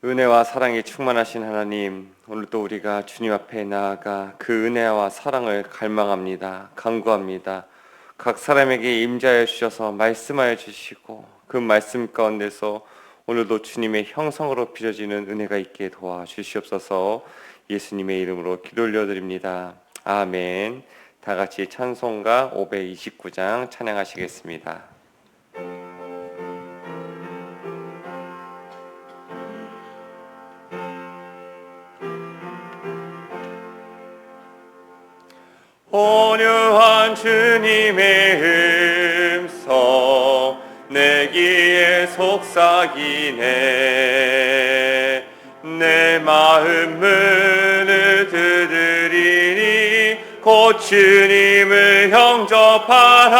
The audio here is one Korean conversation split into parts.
은혜와 사랑이 충만하신 하나님, 오늘도 우리가 주님 앞에 나아가 그 은혜와 사랑을 갈망합니다. 간구합니다. 각 사람에게 임자해 주셔서 말씀하여 주시고 그 말씀 가운데서 오늘도 주님의 형상으로 빚어지는 은혜가 있게 도와주시옵소서. 예수님의 이름으로 기도 올려드립니다. 아멘. 다 같이 찬송가 529장 찬양하시겠습니다. 온유한 주님의 음성 내 귀에 속삭이네. 내 마음 문을 두드리니 곧 주님을 영접하라.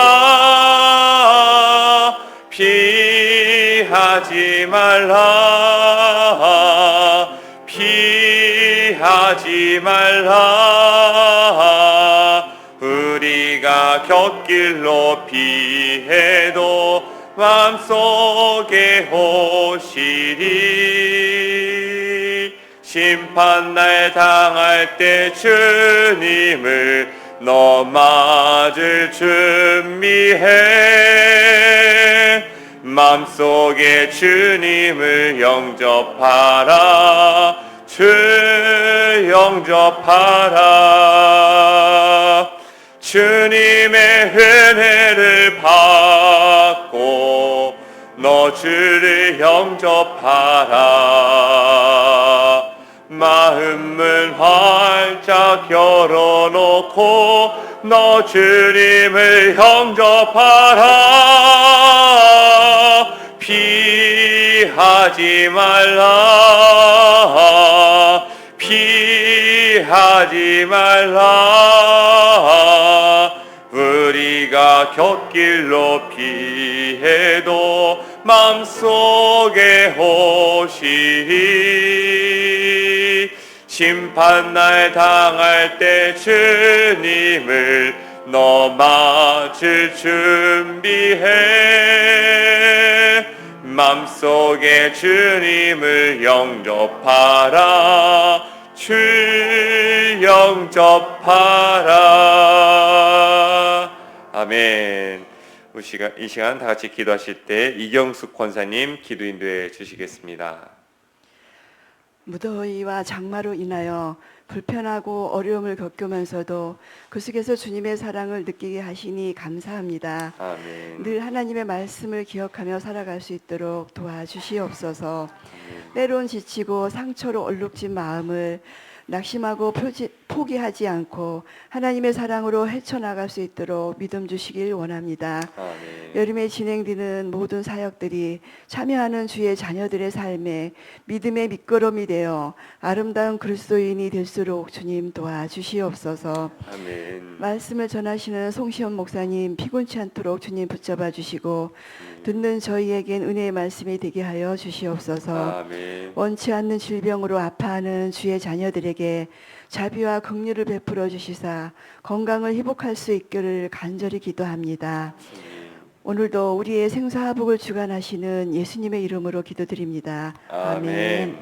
피하지 말라. 피하지 말라. 우리가 곁길로 피해도 마음속에 오시리. 심판날 당할 때 주님을 너 맞을 준비해. 마음속에 주님을 영접하라. 주 영접하라. 주님의 은혜를 받고 너 주를 영접하라. 마음을 활짝 열어놓고 너 주님을 영접하라. 피하지 말라. 피하지 말라. 우리가 곁길로 피해도 마음속에 오시리. 심판날 당할 때 주님을 너 맞을 준비해. 마음속에 주님을 영접하라. 주 영접하라. 아멘. 이 시간 다 같이 기도하실 때 이경숙 권사님 기도 인도해 주시겠습니다. 무더위와 장마로 인하여 불편하고 어려움을 겪으면서도 그 속에서 주님의 사랑을 느끼게 하시니 감사합니다. 아멘. 늘 하나님의 말씀을 기억하며 살아갈 수 있도록 도와주시옵소서. 때론 지치고 상처로 얼룩진 마음을 낙심하고 포기하지 않고 하나님의 사랑으로 헤쳐나갈 수 있도록 믿음 주시길 원합니다. 아멘. 여름에 진행되는 모든 사역들이 참여하는 주의 자녀들의 삶에 믿음의 밑거름이 되어 아름다운 그리스도인이 될수록 주님 도와주시옵소서. 아멘. 말씀을 전하시는 송시현 목사님 피곤치 않도록 주님 붙잡아 주시고 듣는 저희에겐 은혜의 말씀이 되게 하여 주시옵소서. 아멘. 원치 않는 질병으로 아파하는 주의 자녀들에게 자비와 긍휼을 베풀어 주시사 건강을 회복할 수 있기를 간절히 기도합니다. 오늘도 우리의 생사화복을 주관하시는 예수님의 이름으로 기도드립니다. 아멘.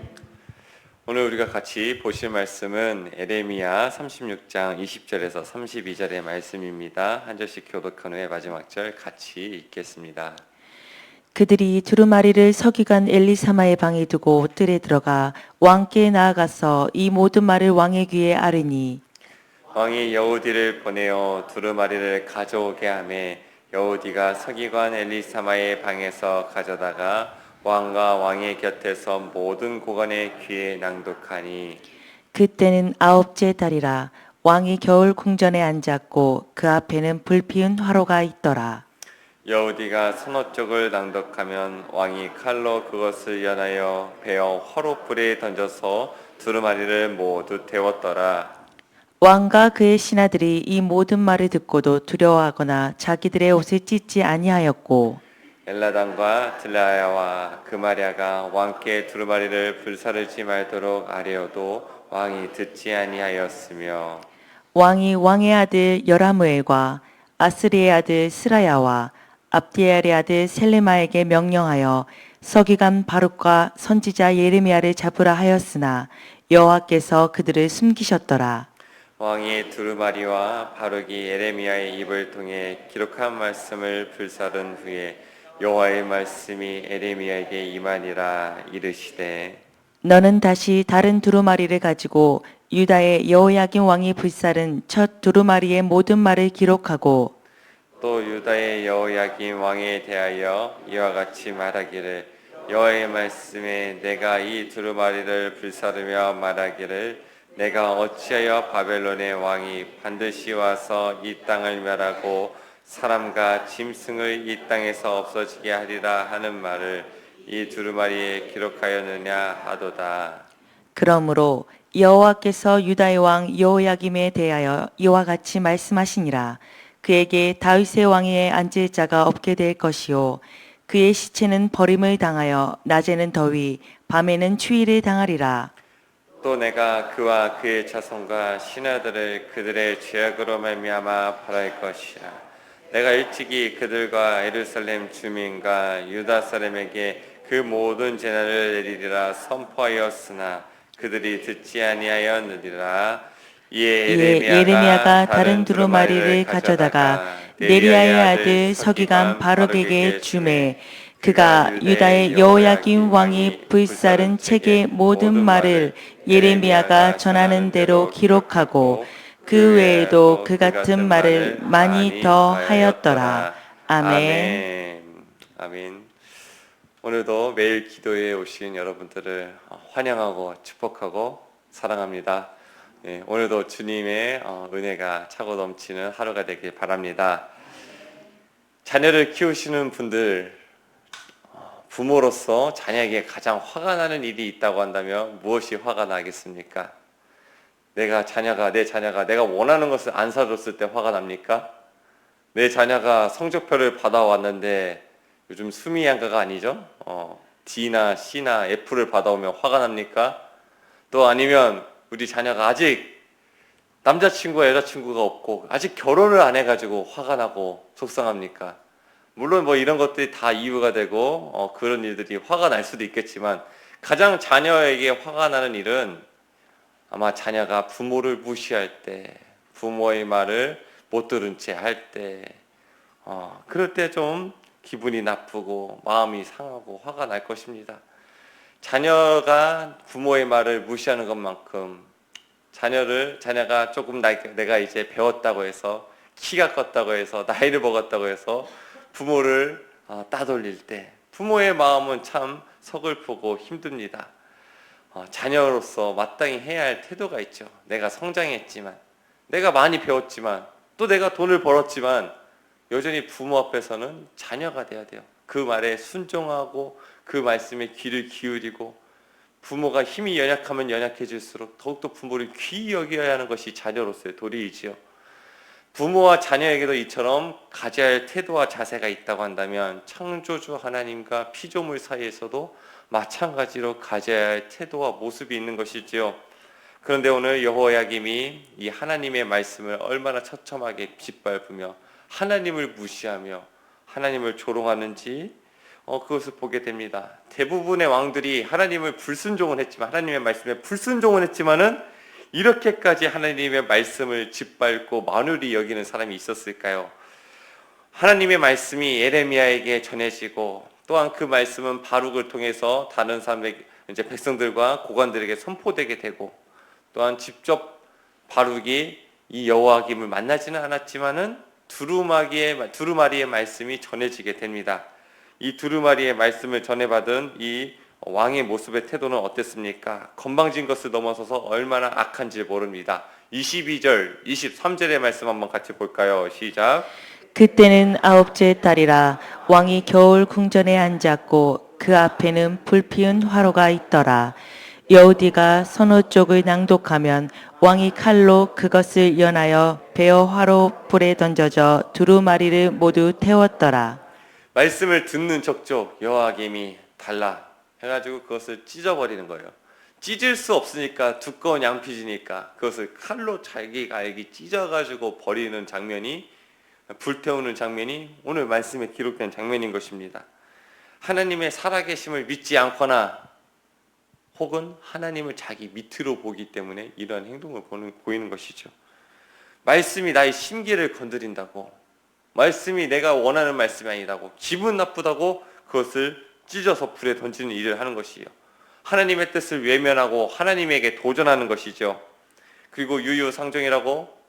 오늘 우리가 같이 보실 말씀은 에레미야 36장 20절에서 32절의 말씀입니다. 한 절씩 교독한 후에 마지막 절 같이 읽겠습니다. 그들이 두루마리를 서기관 엘리사마의 방에 두고 뜰에 들어가 왕께 나아가서 이 모든 말을 왕의 귀에 아르니 왕이 여우디를 보내어 두루마리를 가져오게 하매 여우디가 서기관 엘리사마의 방에서 가져다가 왕과 왕의 곁에서 모든 고관의 귀에 낭독하니 그때는 9째 달이라. 왕이 겨울 궁전에 앉았고 그 앞에는 불피운 화로가 있더라. 여우디가 서너 쪽을 낭독하면 왕이 칼로 그것을 연하여 베어 화롯불에 던져서 두루마리를 모두 태웠더라. 왕과 그의 신하들이 이 모든 말을 듣고도 두려워하거나 자기들의 옷을 찢지 아니하였고 엘라단과 들라야와 그마랴가 왕께 두루마리를 불사르지 말도록 아뢰어도 왕이 듣지 아니하였으며 왕이 왕의 아들 여라무엘과 아스리의 아들 스라야와 압디엘의 아들 셀레마에게 명령하여 서기관 바룩과 선지자 예레미야를 잡으라 하였으나 여호와께서 그들을 숨기셨더라. 왕이 두루마리와 바룩이 예레미야의 입을 통해 기록한 말씀을 불사른 후에 여호와의 말씀이 예레미야에게 임하니라. 이르시되 너는 다시 다른 두루마리를 가지고 유다의 여호야긴 왕이 불살은 첫 두루마리의 모든 말을 기록하고 또 유다의 여호야긴 왕에 대하여 이와 같이 말하기를 여호와의 말씀에 내가 이 두루마리를 불사르며 말하기를 내가 어찌하여 바벨론의 왕이 반드시 와서 이 땅을 멸하고 사람과 짐승을 이 땅에서 없어지게 하리라 하는 말을 이 두루마리에 기록하였느냐 하도다. 그러므로 여호와께서 유다의 왕 여호야김에 대하여 이와 같이 말씀하시니라. 그에게 다윗의 왕위에 앉을 자가 없게 될 것이요 그의 시체는 버림을 당하여 낮에는 더위 밤에는 추위를 당하리라. 또 내가 그와 그의 자손과 신하들을 그들의 죄악으로 말미암아 벌할 것이라. 내가 일찍이 그들과 예루살렘 주민과 유다 사람에게 그 모든 재난을 내리리라 선포하였으나 그들이 듣지 아니하였느니라. 이에 예레미야가 다른 두루마리를 가져다가 네리야의 아들 서기관 바룩에게 주매 그가 유다의 여호야긴 왕이 불살은 책의 모든 말을 예레미야가 전하는 대로 기록하고 그 외에도 그 같은 말을 많이 더 하였더라. 아멘. 아멘. 오늘도 매일 기도에 오신 여러분들을 환영하고 축복하고 사랑합니다. 오늘도 주님의 은혜가 차고 넘치는 하루가 되길 바랍니다. 자녀를 키우시는 분들, 부모로서 자녀에게 가장 화가 나는 일이 있다고 한다면 무엇이 화가 나겠습니까? 내 자녀가 내가 원하는 것을 안 사줬을 때 화가 납니까? 내 자녀가 성적표를 받아왔는데 요즘 수미양가가 아니죠? D나 C나 F를 받아오면 화가 납니까? 또 아니면 우리 자녀가 아직 남자친구와 여자친구가 없고 아직 결혼을 안 해가지고 화가 나고 속상합니까? 물론 뭐 이런 것들이 다 이유가 되고 그런 일들이 화가 날 수도 있겠지만 가장 자녀에게 화가 나는 일은 아마 자녀가 부모를 무시할 때, 부모의 말을 못 들은 채 할 때, 그럴 때 좀 기분이 나쁘고 마음이 상하고 화가 날 것입니다. 자녀가 부모의 말을 무시하는 것만큼 자녀가 조금 내가 이제 배웠다고 해서 키가 컸다고 해서 나이를 먹었다고 해서 부모를 따돌릴 때 부모의 마음은 참 서글프고 힘듭니다. 자녀로서 마땅히 해야 할 태도가 있죠. 내가 성장했지만, 내가 많이 배웠지만, 또 내가 돈을 벌었지만 여전히 부모 앞에서는 자녀가 돼야 돼요. 그 말에 순종하고 그 말씀에 귀를 기울이고 부모가 힘이 연약하면 연약해질수록 더욱더 부모를 귀히 여겨야 하는 것이 자녀로서의 도리이지요. 부모와 자녀에게도 이처럼 가져야 할 태도와 자세가 있다고 한다면 창조주 하나님과 피조물 사이에서도 마찬가지로 가져야 할 태도와 모습이 있는 것이지요. 그런데 오늘 여호야김이 이 하나님의 말씀을 얼마나 처참하게 짓밟으며 하나님을 무시하며 하나님을 조롱하는지 그것을 보게 됩니다. 대부분의 왕들이 하나님을 불순종은 했지만 하나님의 말씀에 불순종은 했지만은 이렇게까지 하나님의 말씀을 짓밟고 만울히 여기는 사람이 있었을까요? 하나님의 말씀이 예레미야에게 전해지고 또한 그 말씀은 바룩을 통해서 다른 사람에게 이제 백성들과 고관들에게 선포되게 되고 또한 직접 바룩이 이 여호야김을 만나지는 않았지만은 두루마리의 말씀이 전해지게 됩니다. 이 두루마리의 말씀을 전해받은 이 왕의 모습의 태도는 어땠습니까? 건방진 것을 넘어서서 얼마나 악한지 모릅니다. 22절, 23절의 말씀 한번 같이 볼까요? 시작. 그때는 아홉째 달이라 왕이 겨울 궁전에 앉았고 그 앞에는 불피운 화로가 있더라. 여우디가 선호 쪽을 낭독하면 왕이 칼로 그것을 연하여 베어 화로 불에 던져져 두루마리를 모두 태웠더라. 말씀을 듣는 족족 여호야김이 달라 해가지고 그것을 찢어버리는 거예요. 찢을 수 없으니까 두꺼운 양피지니까 그것을 칼로 자기가 찢어가지고 버리는 장면이 불태우는 장면이 오늘 말씀에 기록된 장면인 것입니다. 하나님의 살아계심을 믿지 않거나 혹은 하나님을 자기 밑으로 보기 때문에 이러한 행동을 보이는 것이죠. 말씀이 나의 심기를 건드린다고, 말씀이 내가 원하는 말씀이 아니라고, 기분 나쁘다고 그것을 찢어서 불에 던지는 일을 하는 것이요, 하나님의 뜻을 외면하고 하나님에게 도전하는 것이죠. 그리고 유유상종이라고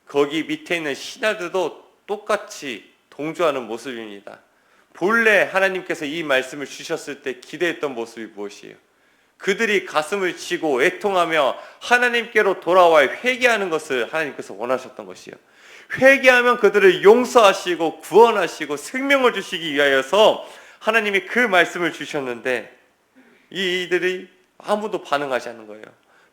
거기 밑에 있는 신하들도 똑같이 동조하는 모습입니다. 본래 하나님께서 이 말씀을 주셨을 때 기대했던 모습이 무엇이에요? 그들이 가슴을 치고 애통하며 하나님께로 돌아와 회개하는 것을 하나님께서 원하셨던 것이요, 회개하면 그들을 용서하시고 구원하시고 생명을 주시기 위하여서 하나님이 그 말씀을 주셨는데 이들이 아무도 반응하지 않는 거예요.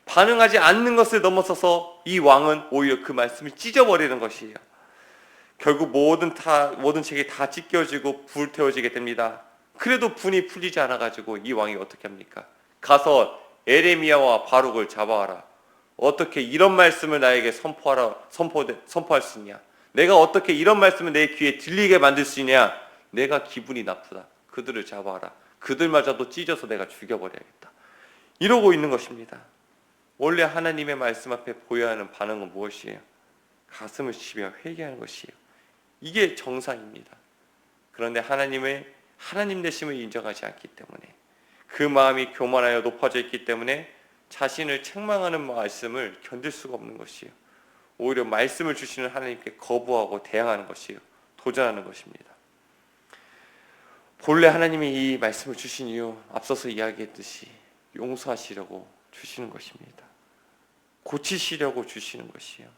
반응하지 않는 것을 넘어서서 이 왕은 오히려 그 말씀을 찢어버리는 것이에요. 결국 모든 책이 다 찢겨지고 불태워지게 됩니다. 그래도 분이 풀리지 않아가지고 이 왕이 어떻게 합니까? 가서 에레미야와 바룩을 잡아와라. 어떻게 이런 말씀을 나에게 선포할 수 있냐? 내가 어떻게 이런 말씀을 내 귀에 들리게 만들 수 있냐? 내가 기분이 나쁘다. 그들을 잡아와라. 그들마저도 찢어서 내가 죽여버려야겠다. 이러고 있는 것입니다. 원래 하나님의 말씀 앞에 보여야 하는 반응은 무엇이에요? 가슴을 치며 회개하는 것이에요. 이게 정상입니다. 그런데 하나님 되심을 인정하지 않기 때문에, 그 마음이 교만하여 높아져 있기 때문에 자신을 책망하는 말씀을 견딜 수가 없는 것이에요. 오히려 말씀을 주시는 하나님께 거부하고 대항하는 것이에요. 도전하는 것입니다. 본래 하나님이 이 말씀을 주신 이유, 앞서서 이야기했듯이 용서하시려고 주시는 것입니다. 고치시려고 주시는 것이에요.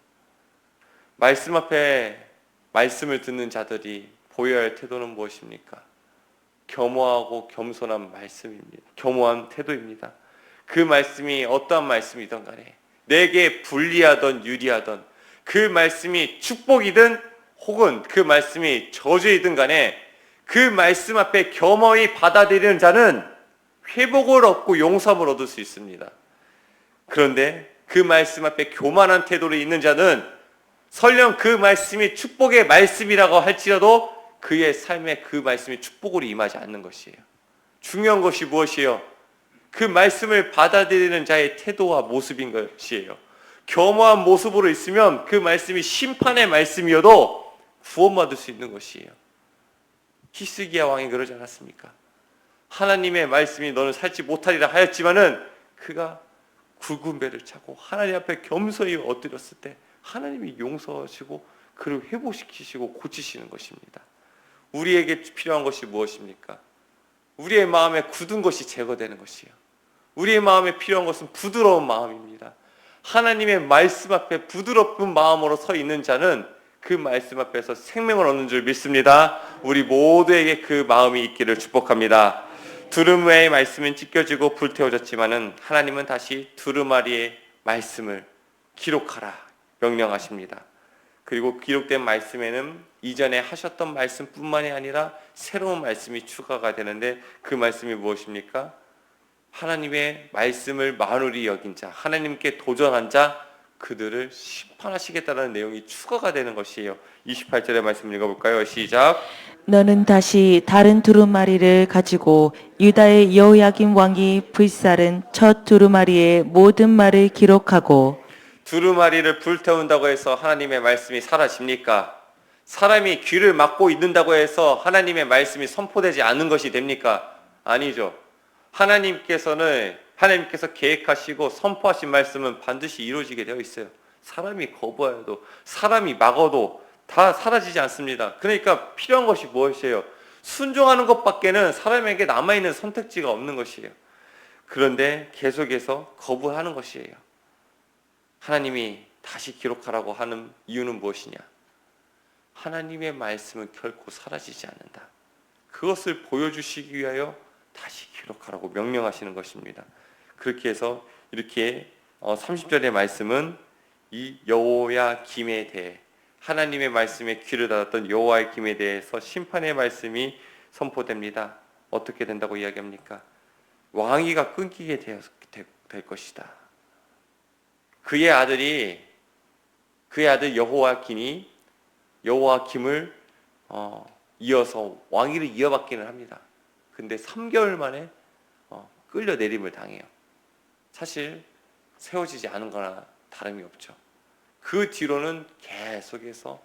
말씀 앞에 말씀을 듣는 자들이 보여야 할 태도는 무엇입니까? 겸허하고 겸손한 말씀입니다. 겸허한 태도입니다. 그 말씀이 어떠한 말씀이든 간에, 내게 불리하든 유리하든, 그 말씀이 축복이든 혹은 그 말씀이 저주이든 간에 그 말씀 앞에 겸허히 받아들이는 자는 회복을 얻고 용서함을 얻을 수 있습니다. 그런데 그 말씀 앞에 교만한 태도로 있는 자는 설령 그 말씀이 축복의 말씀이라고 할지라도 그의 삶에 그 말씀이 축복으로 임하지 않는 것이에요. 중요한 것이 무엇이에요? 그 말씀을 받아들이는 자의 태도와 모습인 것이에요. 겸허한 모습으로 있으면 그 말씀이 심판의 말씀이어도 구원받을 수 있는 것이에요. 히스기야 왕이 그러지 않았습니까? 하나님의 말씀이 너는 살지 못하리라 하였지만은 그가 굵은 배를 차고 하나님 앞에 겸손히 엎드렸을 때 하나님이 용서하시고 그를 회복시키시고 고치시는 것입니다. 우리에게 필요한 것이 무엇입니까? 우리의 마음에 굳은 것이 제거되는 것이에요. 우리의 마음에 필요한 것은 부드러운 마음입니다. 하나님의 말씀 앞에 부드럽은 마음으로 서 있는 자는 그 말씀 앞에서 생명을 얻는 줄 믿습니다. 우리 모두에게 그 마음이 있기를 축복합니다. 두루마리의 말씀은 찢겨지고 불태워졌지만은 하나님은 다시 두루마리의 말씀을 기록하라 명령하십니다. 그리고 기록된 말씀에는 이전에 하셨던 말씀뿐만이 아니라 새로운 말씀이 추가가 되는데 그 말씀이 무엇입니까? 하나님의 말씀을 만홀히 여긴 자, 하나님께 도전한 자, 그들을 심판하시겠다는 내용이 추가가 되는 것이에요. 28절의 말씀을 읽어볼까요? 시작. 너는 다시 다른 두루마리를 가지고 유다의 여호야김 왕이 불살은 첫 두루마리의 모든 말을 기록하고. 두루마리를 불태운다고 해서 하나님의 말씀이 사라집니까? 사람이 귀를 막고 있는다고 해서 하나님의 말씀이 선포되지 않는 것이 됩니까? 아니죠. 하나님께서 계획하시고 선포하신 말씀은 반드시 이루어지게 되어 있어요. 사람이 거부해도, 사람이 막어도 다 사라지지 않습니다. 그러니까 필요한 것이 무엇이에요? 순종하는 것밖에는 사람에게 남아있는 선택지가 없는 것이에요. 그런데 계속해서 거부하는 것이에요. 하나님이 다시 기록하라고 하는 이유는 무엇이냐? 하나님의 말씀은 결코 사라지지 않는다. 그것을 보여주시기 위하여 다시 기록하라고 명령하시는 것입니다. 그렇게 해서 이렇게 30절의 말씀은 이 여호야김에 대해, 하나님의 말씀에 귀를 닫았던 여호야김에 대해서 심판의 말씀이 선포됩니다. 어떻게 된다고 이야기합니까? 왕위가 끊기게 될 것이다. 그의 아들 여호야김을 이어서 왕위를 이어받기는 합니다. 근데 3개월 만에 끌려 내림을 당해요. 사실 세워지지 않은 거나 다름이 없죠. 그 뒤로는 계속해서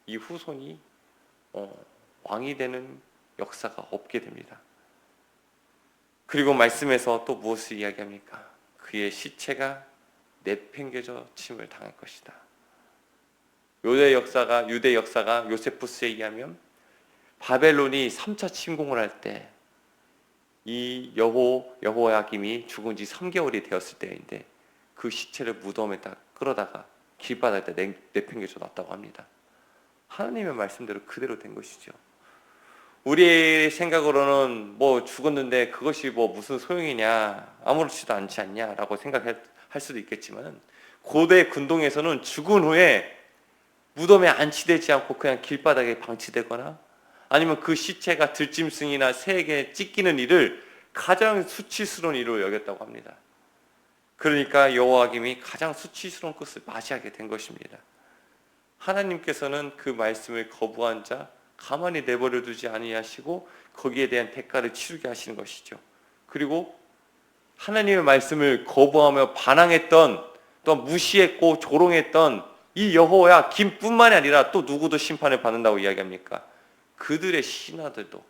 이 후손이 왕이 되는 역사가 없게 됩니다. 그리고 말씀에서 또 무엇을 이야기합니까? 그의 시체가 내팽개져 침을 당할 것이다. 유대 역사가 요세푸스에 의하면 바벨론이 3차 침공을 할 때 이 여호야김이 죽은 지 3개월이 되었을 때인데 그 시체를 무덤에 딱 끌어다가 길바닥에 내팽개쳐 놨다고 합니다. 하나님의 말씀대로 그대로 된 것이죠. 우리의 생각으로는 뭐 죽었는데 그것이 뭐 무슨 소용이냐, 아무렇지도 않지 않냐라고 생각할 수도 있겠지만, 고대 근동에서는 죽은 후에 무덤에 안치되지 않고 그냥 길바닥에 방치되거나 아니면 그 시체가 들짐승이나 새에게 찢기는 일을 가장 수치스러운 일로 여겼다고 합니다. 그러니까 여호야김이 가장 수치스러운 것을 맞이하게 된 것입니다. 하나님께서는 그 말씀을 거부한 자 가만히 내버려 두지 아니하시고 거기에 대한 대가를 치르게 하시는 것이죠. 그리고 하나님의 말씀을 거부하며 반항했던, 또 무시했고 조롱했던 이 여호야김뿐만이 아니라 또 누구도 심판을 받는다고 이야기합니까? 그들의 신하들도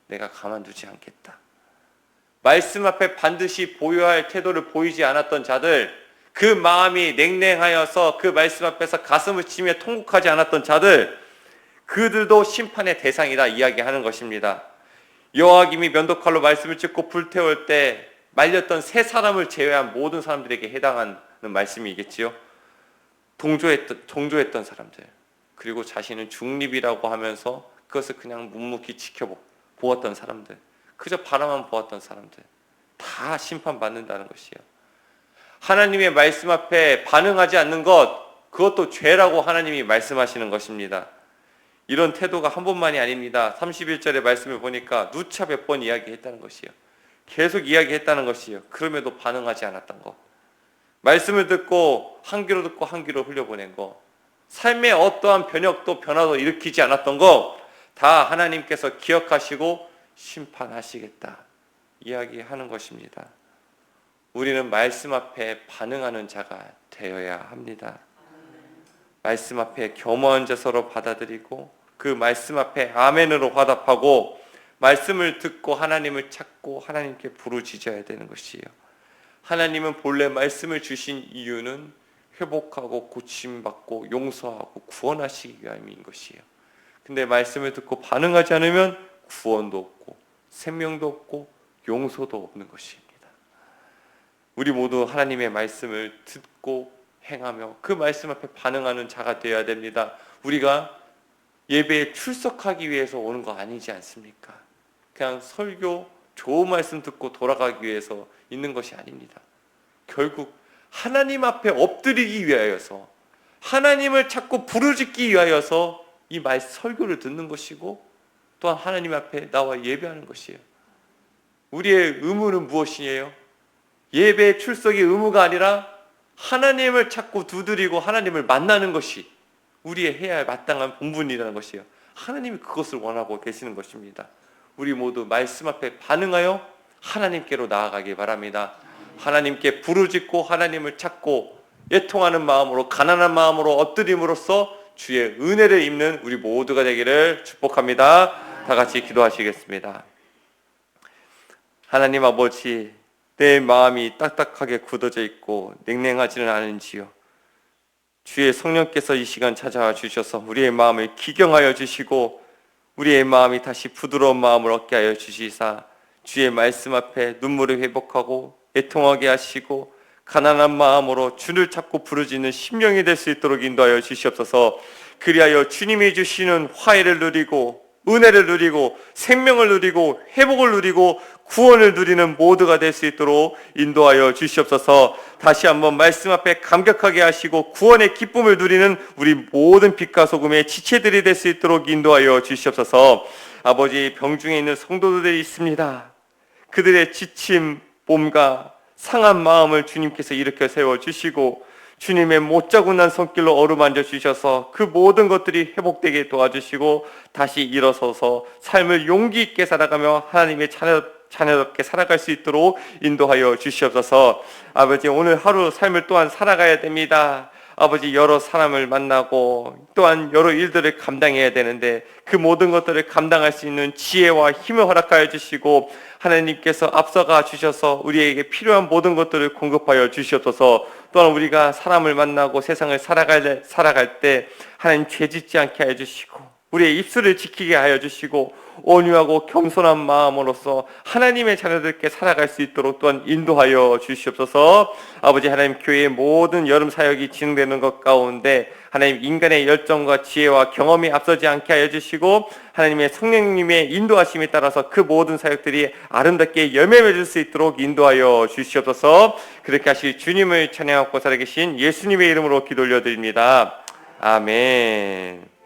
내가 가만두지 않겠다. 말씀 앞에 반드시 보여야 할 태도를 보이지 않았던 자들, 그 마음이 냉랭하여서 그 말씀 앞에서 가슴을 치며 통곡하지 않았던 자들, 그들도 심판의 대상이다 이야기하는 것입니다. 여호야김이 면도칼로 말씀을 찍고 불태울 때 말렸던 세 사람을 제외한 모든 사람들에게 해당하는 말씀이겠지요. 동조했던 사람들, 그리고 자신은 중립이라고 하면서 그것을 그냥 묵묵히 지켜보았던 사람들, 그저 바라만 보았던 사람들, 다 심판받는다는 것이에요. 하나님의 말씀 앞에 반응하지 않는 것, 그것도 죄라고 하나님이 말씀하시는 것입니다. 이런 태도가 한 번만이 아닙니다. 31절의 말씀을 보니까 누차 몇 번 이야기했다는 것이에요. 계속 이야기했다는 것이에요. 그럼에도 반응하지 않았던 것, 말씀을 듣고 한 귀로 듣고 한 귀로 흘려보낸 것, 삶의 어떠한 변혁도 변화도 일으키지 않았던 것, 다 하나님께서 기억하시고 심판하시겠다 이야기하는 것입니다. 우리는 말씀 앞에 반응하는 자가 되어야 합니다. 말씀 앞에 겸허한 자세로 받아들이고 그 말씀 앞에 아멘으로 화답하고 말씀을 듣고 하나님을 찾고 하나님께 부르짖어야 되는 것이에요. 하나님은 본래 말씀을 주신 이유는 회복하고 고침받고 용서하고 구원하시기 위함인 것이에요. 근데 말씀을 듣고 반응하지 않으면 구원도 없고 생명도 없고 용서도 없는 것입니다. 우리 모두 하나님의 말씀을 듣고 행하며 그 말씀 앞에 반응하는 자가 되어야 됩니다. 우리가 예배에 출석하기 위해서 오는 거 아니지 않습니까? 그냥 설교 좋은 말씀 듣고 돌아가기 위해서 있는 것이 아닙니다. 결국 하나님 앞에 엎드리기 위하여서, 하나님을 찾고 부르짖기 위하여서 이 설교를 듣는 것이고 또한 하나님 앞에 나와 예배하는 것이에요. 우리의 의무는 무엇이에요? 예배 출석이 의무가 아니라 하나님을 찾고 두드리고 하나님을 만나는 것이 우리의 해야 할 마땅한 본분이라는 것이에요. 하나님이 그것을 원하고 계시는 것입니다. 우리 모두 말씀 앞에 반응하여 하나님께로 나아가기 바랍니다. 하나님께 부르짖고 하나님을 찾고 애통하는 마음으로, 가난한 마음으로 엎드림으로써 주의 은혜를 입는 우리 모두가 되기를 축복합니다. 다 같이 기도하시겠습니다. 하나님 아버지, 내 마음이 딱딱하게 굳어져 있고 냉랭하지는 않은지요. 주의 성령께서 이 시간 찾아와 주셔서 우리의 마음을 기경하여 주시고 우리의 마음이 다시 부드러운 마음을 얻게 하여 주시사 주의 말씀 앞에 눈물을 회복하고 애통하게 하시고 가난한 마음으로 주를 찾고 부르짖는 심령이 될 수 있도록 인도하여 주시옵소서. 그리하여 주님이 주시는 화해를 누리고 은혜를 누리고 생명을 누리고 회복을 누리고 구원을 누리는 모두가 될 수 있도록 인도하여 주시옵소서. 다시 한번 말씀 앞에 감격하게 하시고 구원의 기쁨을 누리는 우리 모든 빛과 소금의 지체들이 될 수 있도록 인도하여 주시옵소서. 아버지, 병중에 있는 성도들이 있습니다. 그들의 지침, 몸과 상한 마음을 주님께서 일으켜 세워주시고 주님의 못자국난 손길로 어루만져 주셔서 그 모든 것들이 회복되게 도와주시고 다시 일어서서 삶을 용기 있게 살아가며 하나님의 자녀답게 살아갈 수 있도록 인도하여 주시옵소서. 아버지, 오늘 하루 삶을 또한 살아가야 됩니다. 아버지, 여러 사람을 만나고 또한 여러 일들을 감당해야 되는데 그 모든 것들을 감당할 수 있는 지혜와 힘을 허락하여 주시고 하나님께서 앞서가 주셔서 우리에게 필요한 모든 것들을 공급하여 주시옵소서. 또한 우리가 사람을 만나고 세상을 살아갈 때 하나님 죄짓지 않게 하여 주시고 우리의 입술을 지키게 하여 주시고 온유하고 겸손한 마음으로서 하나님의 자녀들께 살아갈 수 있도록 또한 인도하여 주시옵소서. 아버지 하나님, 교회의 모든 여름 사역이 진행되는 것 가운데 하나님 인간의 열정과 지혜와 경험이 앞서지 않게 하여 주시고 하나님의 성령님의 인도하심에 따라서 그 모든 사역들이 아름답게 열매 맺을 수 있도록 인도하여 주시옵소서. 그렇게 하실 주님을 찬양하고 살아계신 예수님의 이름으로 기도 올려드립니다. 아멘.